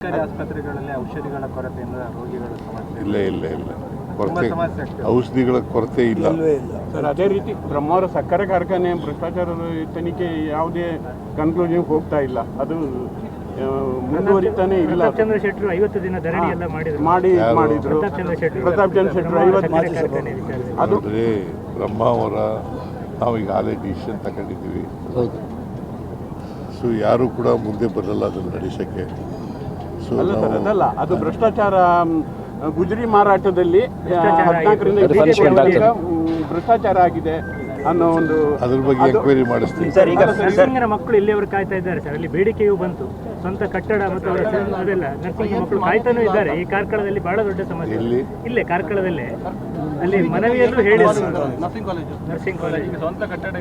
ಸರ್ಕಾರಿ ಆಸ್ಪತ್ರೆಗಳಲ್ಲಿ ಔಷಧಿಗಳ ಕೊರತೆಯಿಂದ ರೋಗಿಗಳ ಸಮಸ್ಯೆ ಇಲ್ಲ ಕೊರತೆ ಔಷಧಿಗಳ ಕೊರತೆ ಇಲ್ಲ ಸರ್. ಅದೇ ರೀತಿ ಬ್ರಹ್ಮಾವರ ಸಕ್ಕರೆ ಕಾರ್ಖಾನೆ ಭ್ರಷ್ಟಾಚಾರದ ತನಿಖೆ ಯಾವುದೇ ಕನ್ಕ್ಲೂಷನ್ ಹೋಗ್ತಾ ಇಲ್ಲ, ಅದು ಮುಂದುವರಿತಾನೆ ಇಲ್ಲ. ಚಂದ್ರ ಶೆಟ್ಟರು 50 ದಿನ ಧರಣಿ ಎಲ್ಲ ಮಾಡಿದ್ರು. ಪ್ರತಾಪ್ ಚಂದ್ರ ಶೆಟ್ಟರು 50 ಅದು ಬ್ರಹ್ಮಾವರ ನಾವು ಈಗಾಗಲೇ ಡಿಸಿಷನ್ ತಗೊಂಡಿದ್ದೀವಿ. ಸೊ ಯಾರು ಕೂಡ ಮುಂದೆ ಬರಲ್ಲ ಅದನ್ನು ನಡೆಸೋಕ್ಕೆ. ಸೊ ಅದಲ್ಲ, ಅದು ಭ್ರಷ್ಟಾಚಾರ ಗುಜರಿ ಮಾರಾಟದಲ್ಲಿ 14ರಿಂದ 20 ತನಕ ಭ್ರಷ್ಟಾಚಾರ ಆಗಿದೆ ಅನ್ನೋ ಒಂದು ಅದ್ರ ಬಗ್ಗೆ ಎಂಕ್ವೈರಿ ಮಾಡಿಸ್ತೀವಿ. ನರ್ಸಿಂಗ್ನ ಮಕ್ಕಳು ಇಲ್ಲಿಯವರು ಕಾಯ್ತಾ ಇದ್ದಾರೆ ಸರ್. ಅಲ್ಲಿ ಬೇಡಿಕೆಯೂ ಬಂತು, ಸ್ವಂತ ಕಟ್ಟಡ ಮತ್ತು ಅದೆಲ್ಲ ನರ್ಸಿಂಗ್ ಮಕ್ಕಳು ಕಾಯ್ತಾನೂ ಇದ್ದಾರೆ. ಈ ಕಾರ್ಕಳದಲ್ಲಿ ಬಹಳ ದೊಡ್ಡ ಸಮಸ್ಯೆ ಇಲ್ಲೇ ಕಾರ್ಕಳದಲ್ಲೇ. ಅಲ್ಲಿ ಮನವಿಯಲ್ಲೂ ಹೇಳಿ ನರ್ಸಿಂಗ್ ಕಾಲೇಜ್ ಸ್ವಂತ ಕಟ್ಟಡ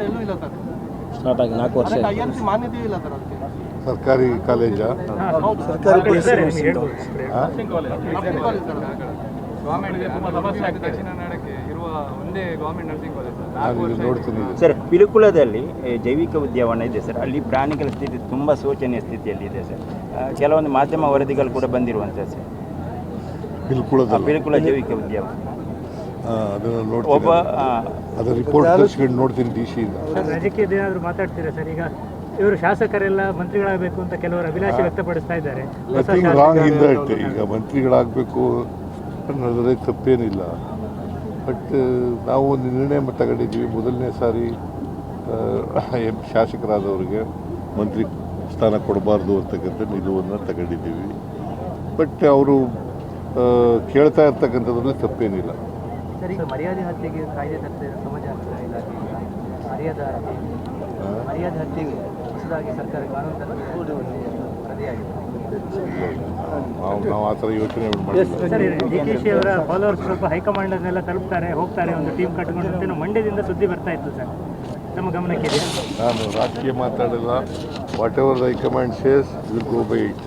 ಎಲ್ಲೂ ಇಲ್ಲ ಸರ್. ಸ್ಟಾರ್ಟ್ ಆಗಿ 4 ವರ್ಷ IMC ಮಾನ್ಯತೆ ಇಲ್ಲ ಸರ್. ಅದಕ್ಕೆ ಸರ್ಕಾರಿ ಕಾಲೇಜಾ? ನೋಡ್ತೀನಿ ಸರ್. ಪಿಲಿಕುಳದಲ್ಲಿ ಜೈವಿಕ ಉದ್ಯಾನವನ ಇದೆ ಸರ್. ಅಲ್ಲಿ ಪ್ರಾಣಿಗಳ ಸ್ಥಿತಿ ತುಂಬ ಶೋಚನೀಯ ಸ್ಥಿತಿಯಲ್ಲಿದೆ ಸರ್. ಕೆಲವೊಂದು ಮಾಧ್ಯಮ ವರದಿಗಳು ಕೂಡ ಬಂದಿರುವಂಥ ಸರ್. ಪಿಲಿಕುಳ ಜೈವಿಕ ಉದ್ಯಾನವನ ಅದನ್ನು ನೋಡ್ತೀನಿ, ಅದರ ರಿಪೋರ್ಟ್ ತರಿಸ್ಕೊಂಡು ನೋಡ್ತೀನಿ DC ಇಂದ. ರಾಜಕೀಯದ ಏನಾದರೂ ಮಾತಾಡ್ತೀರಾ ಸರ್? ಈಗ ಇವರು ಶಾಸಕರೆಲ್ಲ ಮಂತ್ರಿಗಳಾಗಬೇಕು ಅಂತ ಕೆಲವರು ಅಭಿಲಾಷೆ ವ್ಯಕ್ತಪಡಿಸ್ತಾ ಇದ್ದಾರೆ. Wrong in that. ಈಗ ಮಂತ್ರಿಗಳಾಗಬೇಕು ಅನ್ನೋದ್ರೆ ತಪ್ಪೇನಿಲ್ಲ. ಬಟ್ ನಾವು ಒಂದು ನಿರ್ಣಯ ತಗೊಂಡಿದ್ದೀವಿ. ಮೊದಲನೇ ಸಾರಿ ಶಾಸಕರಾದವರಿಗೆ ಮಂತ್ರಿ ಸ್ಥಾನ ಕೊಡಬಾರ್ದು ಅಂತಕ್ಕಂಥ ನಿಲುವನ್ನು ತಗೊಂಡಿದ್ದೀವಿ. ಬಟ್ ಅವರು ಕೇಳ್ತಾ ಇರ್ತಕ್ಕಂಥದ್ರಲ್ಲಿ ತಪ್ಪೇನಿಲ್ಲ. ಸರ್, ಈಗ ಮರ್ಯಾದೆ ಹತ್ಯೆಗೆ ಕಾಯ್ದೆ ತರ್ತಿದೆ ಸಮಾಜ ಇಲಾಖೆ. ಮರ್ಯಾದೆ ಹತ್ಯೆಗೆ ಹೊಸದಾಗಿ ಸರ್ಕಾರ ಕಾನೂನು ವರದಿಯಾಗಿದೆ. ನಾವು ಆ ಥರ ಯೋಚನೆ ಮಾಡಿಲ್ಲ. ಸರ್, DKಶಿ ಅವರ ಫಾಲೋವರ್ಸ್ ಸ್ವಲ್ಪ ಹೈಕಮಾಂಡನ್ನೆಲ್ಲ ತಲುಪ್ತಾರೆ, ಹೋಗ್ತಾರೆ, ಒಂದು ಟೀಮ್ ಕಟ್ಕೊಂಡು ಮಂಡ್ಯದಿಂದ ಸುದ್ದಿ ಬರ್ತಾ ಇತ್ತು ಸರ್. ನಮ್ಮ ಗಮನಕ್ಕೆ ನಾನು ರಾಜಕೀಯ ಮಾತಾಡಿಲ್ಲ. What ever the high command says will go by it.